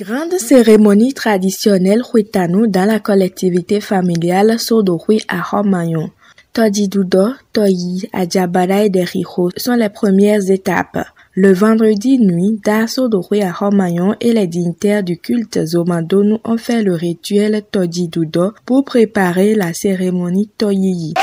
Grande cérémonie traditionnelle Huitano dans la collectivité familiale Sodohui à Homayon. Todidudo, Toyi, Adjabara et Deriho sont les premières étapes. Le vendredi nuit, dans Sodohui à Homayon et les dignitaires du culte Zomadonou ont fait le rituel Todidudo pour préparer la cérémonie Toyiyi.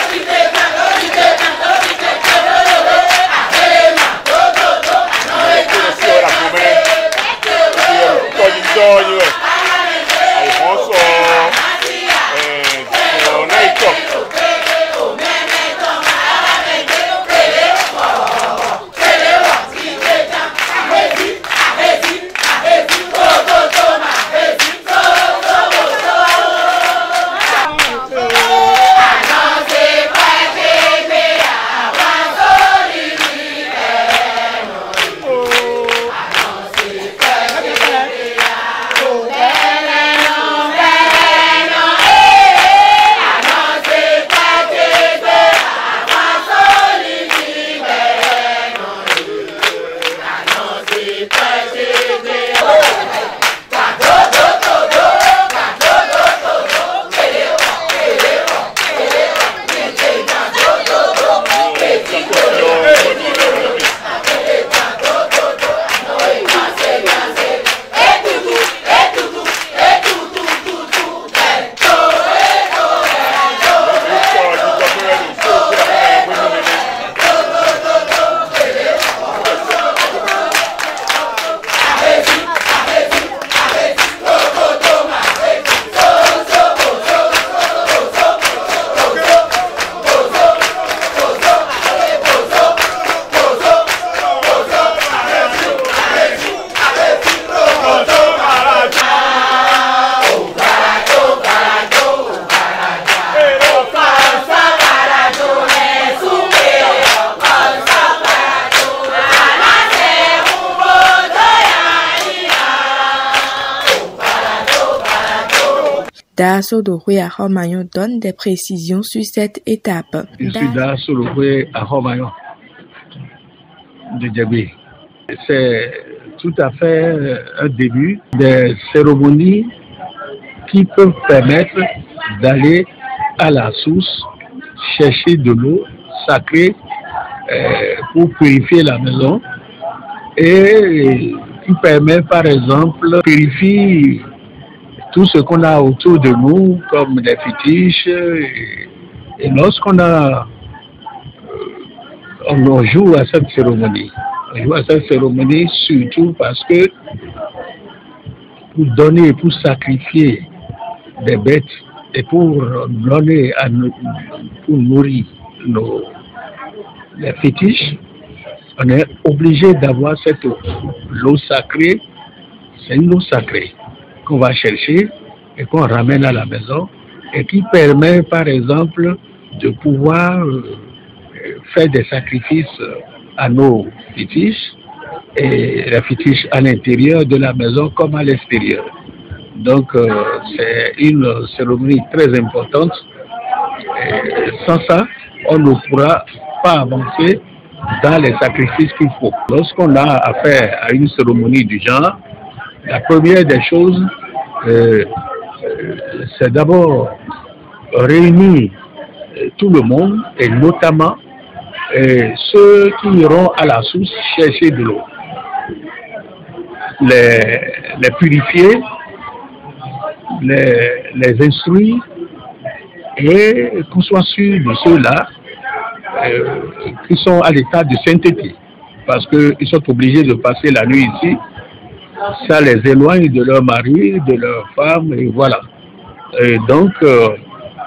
Da Sodohui à Homayon donne des précisions sur cette étape. Je suis Da Sodohui à Homayon de Djabé. C'est tout à fait un début des cérémonies qui peuvent permettre d'aller à la source, chercher de l'eau sacrée pour purifier la maison et qui permet par exemple de purifier tout ce qu'on a autour de nous, comme des fétiches, et lorsqu'on on joue à cette cérémonie. On joue à cette cérémonie surtout parce que pour donner, pour sacrifier des bêtes et pour donner pour nourrir les fétiches, on est obligé d'avoir cette eau. L'eau sacrée, c'est une eau sacrée qu'on va chercher et qu'on ramène à la maison et qui permet par exemple de pouvoir faire des sacrifices à nos fétiches et les fétiches à l'intérieur de la maison comme à l'extérieur. Donc c'est une cérémonie très importante et sans ça on ne pourra pas avancer dans les sacrifices qu'il faut. Lorsqu'on a affaire à une cérémonie du genre, la première des choses, c'est d'abord réunir tout le monde et notamment ceux qui iront à la source chercher de l'eau. Les purifier, les instruire et qu'on soit sûr de ceux-là qui sont à l'état de sainteté parce qu'ils sont obligés de passer la nuit ici. Ça les éloigne de leur mari, de leur femme, et voilà. Et donc,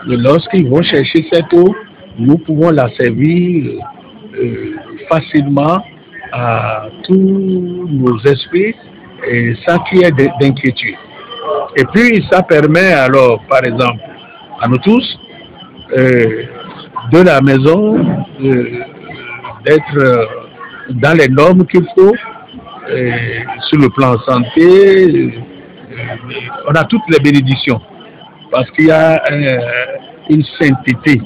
lorsqu'ils vont chercher cette eau, nous pouvons la servir facilement à tous nos esprits et sans qu'il y ait d'inquiétude. Et puis, ça permet alors, par exemple, à nous tous, de la maison, d'être dans les normes qu'il faut, sur le plan santé, on a toutes les bénédictions parce qu'il y a une sainteté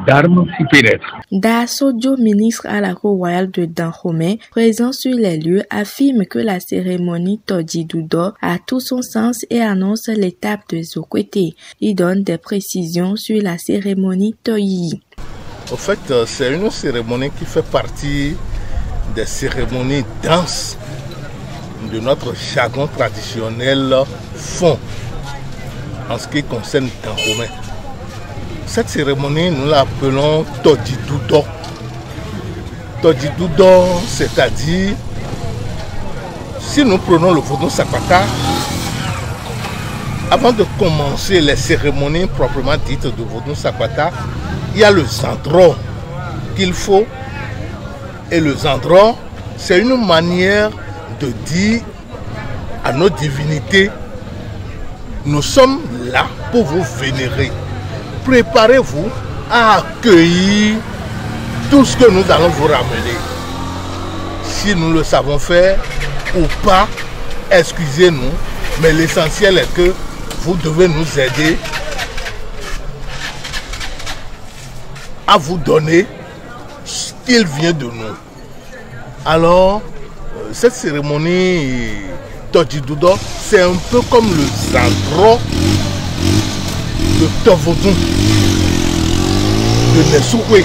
d'armes s'y pénètrent. Da Sodio, ministre à la cour royale de Dahomey, présent sur les lieux, affirme que la cérémonie Todji-Doudo a tout son sens et annonce l'étape de Zokwete. Il donne des précisions sur la cérémonie Toyi. Au fait, c'est une cérémonie qui fait partie des cérémonies danses de notre jargon traditionnel fond en ce qui concerne Dahomey. Cette cérémonie, nous l'appelons Todji-Doudo. Todji-Doudo, c'est-à-dire, si nous prenons le Vodou Sakwata, avant de commencer les cérémonies proprement dites de Vodou Sakwata, il y a le Zandro qu'il faut. Et le Zandro, c'est une manière de dire à nos divinités, nous sommes là pour vous vénérer. Préparez-vous à accueillir tout ce que nous allons vous ramener. Si nous le savons faire ou pas, excusez-nous, mais l'essentiel est que vous devez nous aider à vous donner ce qu'il vient de nous. Alors, cette cérémonie Todji-Doudo, c'est un peu comme le Zandro de Tovodun, de Nesukwe.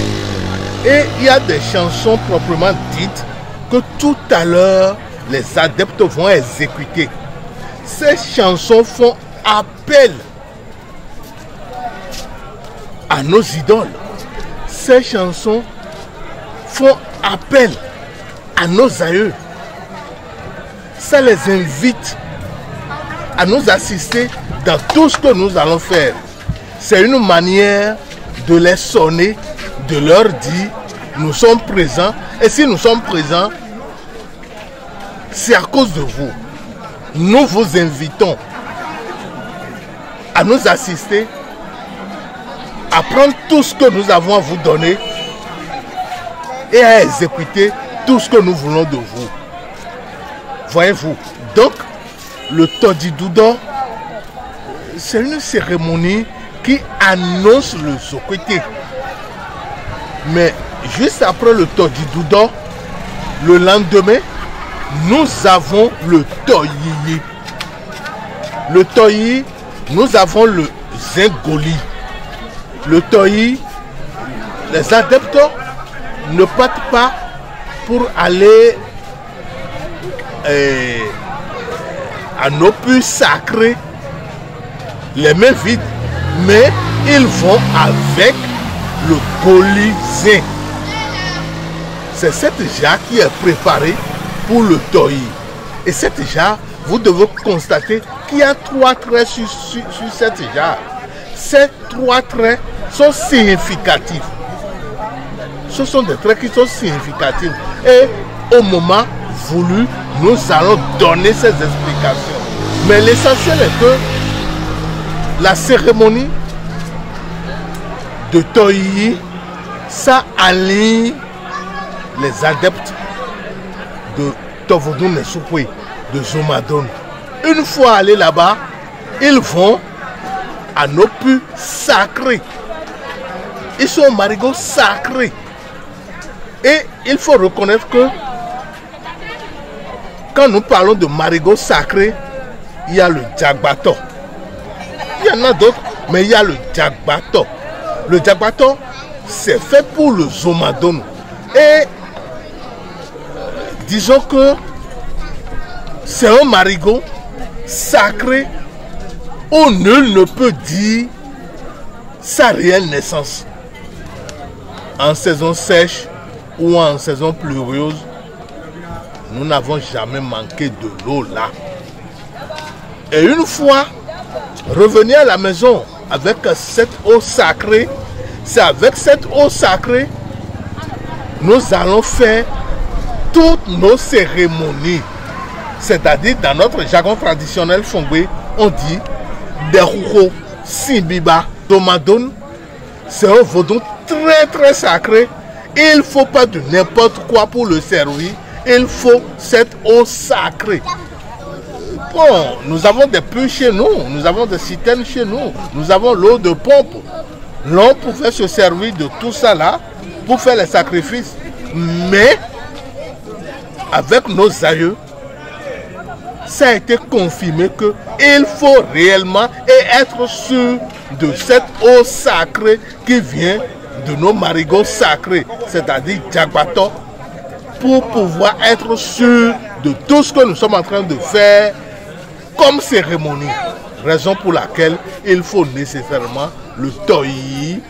Et il y a des chansons proprement dites que tout à l'heure les adeptes vont exécuter. Ces chansons font appel à nos idoles. Ces chansons font appel à nos aïeux. Ça les invite à nous assister dans tout ce que nous allons faire. C'est une manière de les sonner, de leur dire nous sommes présents. Et si nous sommes présents, c'est à cause de vous. Nous vous invitons à nous assister, à prendre tout ce que nous avons à vous donner et à exécuter tout ce que nous voulons de vous. Voyez-vous, donc le Todji-Doudo, c'est une cérémonie qui annonce le Zokwete. Mais juste après le Todji-Doudo, le lendemain, nous avons le Toyi. Le Toyi, nous avons le Zingoli. Le Toyi, les adeptes ne partent pas pour aller à nos puits sacrés les mains vides, mais ils vont avec le Golizin. C'est cette jarre qui est préparée pour le Toyi. Et cette jarre, vous devez constater qu'il y a 3 traits sur cette jarre. Ces 3 traits sont significatifs. Ce sont des traits qui sont significatifs. Et au moment voulu, nous allons donner ces explications. Mais l'essentiel est que la cérémonie de Toyi, ça aligne les adeptes de Tovodun Nesukwe, de Zomadone. Une fois allés là-bas, ils vont à nos puits sacrés. Ils sont au marigot sacré. Et il faut reconnaître que quand nous parlons de marigot sacré, il y a le Djagbato. Il y en a d'autres, mais il y a le Djagbato. Le Djagbato, c'est fait pour le Zomadone. Et disons que c'est un marigot sacré où nul ne peut dire sa réelle naissance. En saison sèche ou en saison pluvieuse, nous n'avons jamais manqué de l'eau là. Et une fois revenir à la maison avec cette eau sacrée, c'est avec cette eau sacrée nous allons faire toutes nos cérémonies. C'est-à-dire dans notre jargon traditionnel fongwe, on dit Deruro, Simbiba, Domadone. C'est un vaudou très très sacré. Il ne faut pas de n'importe quoi pour le servir. Il faut cette eau sacrée. Bon, nous avons des puits chez nous, nous avons des citernes chez nous, nous avons l'eau de pompe. l'on pouvait se servir de tout ça là pour faire les sacrifices. Mais avec nos aïeux, ça a été confirmé qu'il faut réellement être sûr de cette eau sacrée qui vient de nos marigots sacrés, c'est-à-dire Djagbato, pour pouvoir être sûr de tout ce que nous sommes en train de faire comme cérémonie. Raison pour laquelle il faut nécessairement le toyi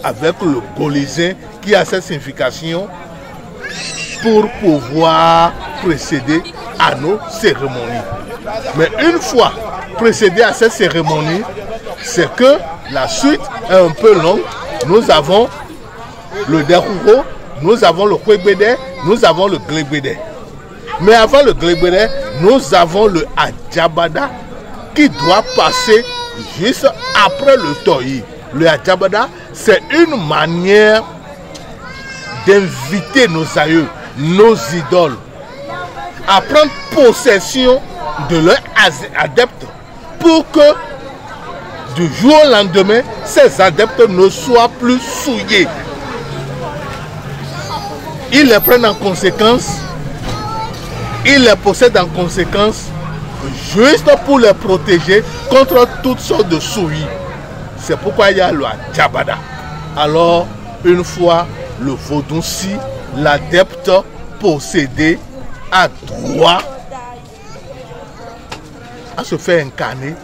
avec le golizin qui a cette signification pour pouvoir précéder à nos cérémonies. Mais une fois précédé à cette cérémonie, c'est que la suite est un peu longue. Nous avons le Deruro, nous avons le Kwegbede, nous avons le Glegbede. Mais avant le Glegbede, nous avons le Adjabada qui doit passer juste après le Toyi. Le Adjabada, c'est une manière d'inviter nos aïeux, nos idoles, à prendre possession de leurs adeptes pour que du jour au lendemain, ces adeptes ne soient plus souillés. Ils les prennent en conséquence, ils les possèdent en conséquence, juste pour les protéger contre toutes sortes de souilles. C'est pourquoi il y a le Djabada. Alors, une fois le Vodunsi, l'adepte possédé a droit à se faire incarner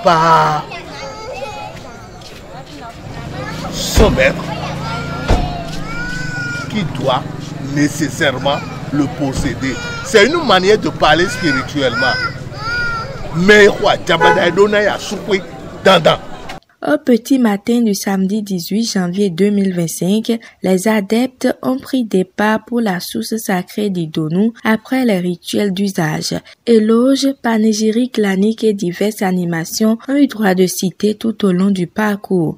par son maître qui doit nécessairement le posséder. C'est une manière de parler spirituellement. Mais Au petit matin du samedi 18 janvier 2025, les adeptes ont pris départ pour la source sacrée d'Idonu après les rituels d'usage. Éloges, panégyriques, claniques et diverses animations ont eu droit de citer tout au long du parcours.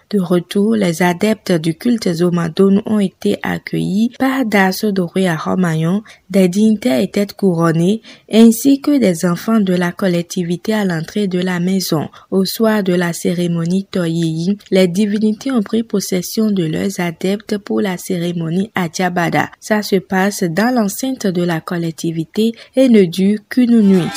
De retour, les adeptes du culte Zomadonu ont été accueillis par Daso Doré à Romayon, des dignitaires étaient couronnés, ainsi que des enfants de la collectivité à l'entrée de la maison. Au soir de la cérémonie Toyi, les divinités ont pris possession de leurs adeptes pour la cérémonie Adjabada. Ça se passe dans l'enceinte de la collectivité et ne dure qu'une nuit.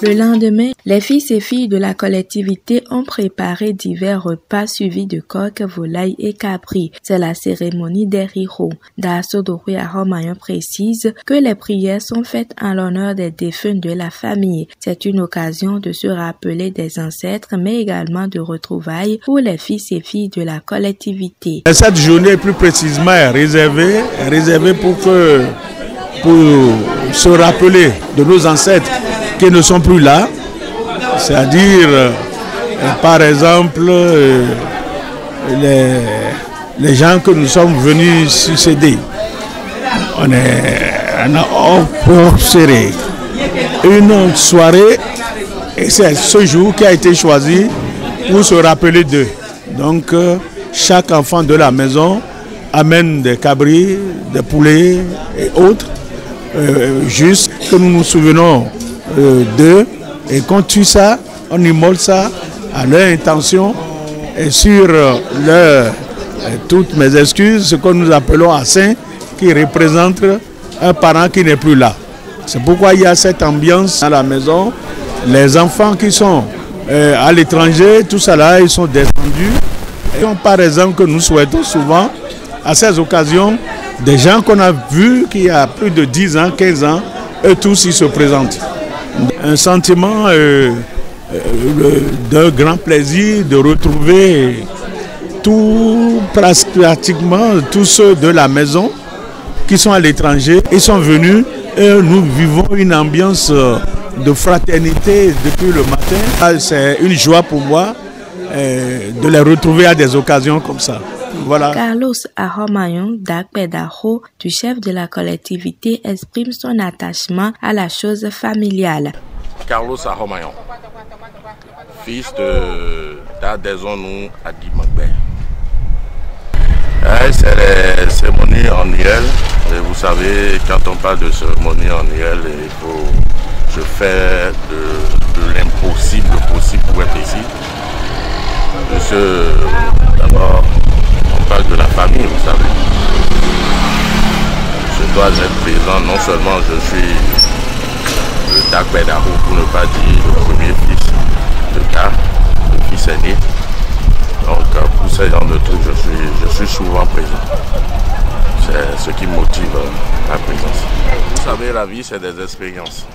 Le lendemain, les fils et filles de la collectivité ont préparé divers repas suivis de coq, volaille et capri. C'est la cérémonie des Riho. Daso Doré à Romayon précise que les prières sont faites en l'honneur des défunts de la famille. C'est une occasion de se rappeler des ancêtres, mais également de retrouvailles pour les fils et filles de la collectivité. Cette journée plus précisément est réservée pour se rappeler de nos ancêtres qui ne sont plus là, c'est-à-dire par exemple les les gens que nous sommes venus succéder. On a observé une soirée et c'est ce jour qui a été choisi pour se rappeler d'eux. Donc chaque enfant de la maison amène des cabris, des poulets et autres, juste que nous nous souvenons d'eux et qu'on tue ça, on immole ça à leur intention et sur toutes mes excuses, ce que nous appelons à saint qui représente un parent qui n'est plus là. C'est pourquoi il y a cette ambiance à la maison. Les enfants qui sont à l'étranger, tout ça là, ils sont descendus. Et par exemple que nous souhaitons souvent, à ces occasions, des gens qu'on a vus qui y a plus de 10 ans, 15 ans, eux tous ils se présentent. Un sentiment d'un grand plaisir de retrouver pratiquement tous ceux de la maison qui sont à l'étranger. Ils sont venus et nous vivons une ambiance de fraternité depuis le matin. C'est une joie pour moi de les retrouver à des occasions comme ça. Voilà. Carlos Ahomayon d'Akpedaho, du chef de la collectivité, exprime son attachement à la chose familiale. Carlos Ahomayon, fils d'Adezonou Adimagbe. C'est les cérémonies annuelles. Et vous savez, quand on parle de cérémonies annuelles, il faut se faire de l'impossible possible pour être ici. D'abord, on parle de la famille, vous savez. Je dois être présent, non seulement je suis le d'Akpedaho, pour ne pas dire le premier fils de Ka, le fils aîné. Donc pour ce genre de trucs, je suis souvent présent. C'est ce qui motive ma présence. Vous savez, la vie, c'est des expériences.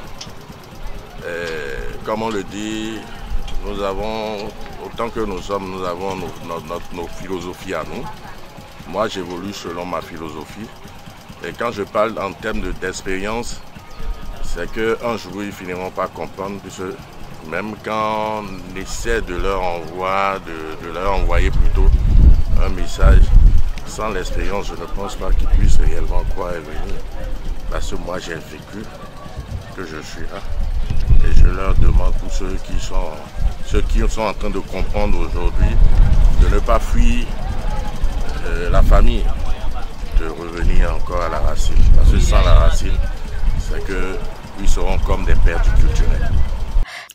Et comme on le dit, nous avons, autant que nous sommes, nous avons nos philosophies à nous. Moi, j'évolue selon ma philosophie. Et quand je parle en termes d'expérience, c'est qu'un jour, ils finiront par comprendre, puisque même quand on essaie de leur envoyer plutôt un message, sans l'expérience, je ne pense pas qu'ils puissent réellement croire et venir. Parce que moi, j'ai vécu que je suis là. Et je leur demande, tous ceux qui sont en train de comprendre aujourd'hui, de ne pas fuir la famille, de revenir encore à la racine. Parce que sans la racine, c'est qu'ils seront comme des perdus culturels.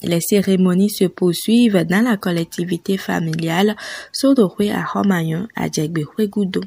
Les cérémonies se poursuivent dans la collectivité familiale Sodorwe Ahomayon à Djegbe Gudo.